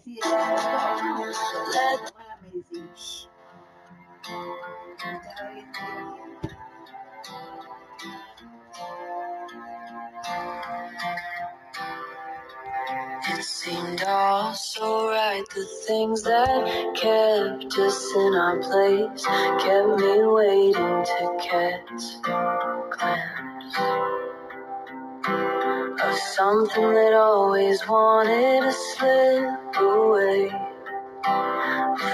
Let it seemed all so right, the things that kept us in our place, kept me waiting to catch a glimpse of something that always wanted to slip away,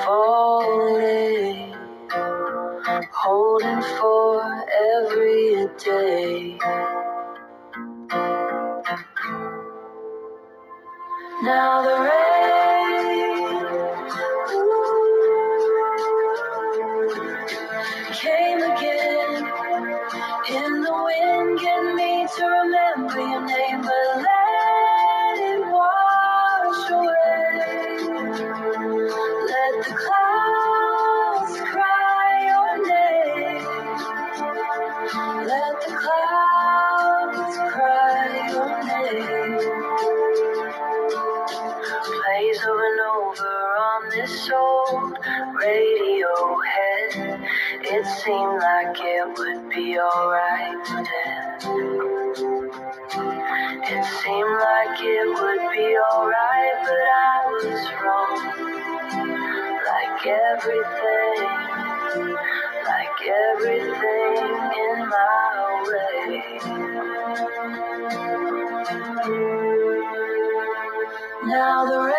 falling, holding for every day. Now the rain came again in the wind, get me to remember your name, but let it wash away. Let the clouds cry your name. Let the clouds cry your name. Plays over and over on this old radio head. It seemed like it would be alright then. It seemed like it would be alright, but I was wrong. Like everything in my way. Now the rain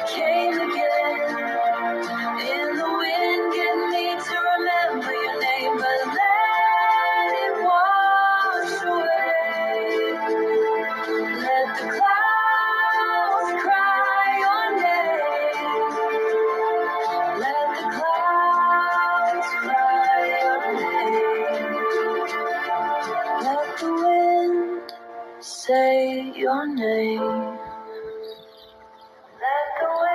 came again in the wind, get me to remember your name, but let it wash away. Let the clouds cry your name. Let the clouds cry your name. Let the wind say your name. Let the wind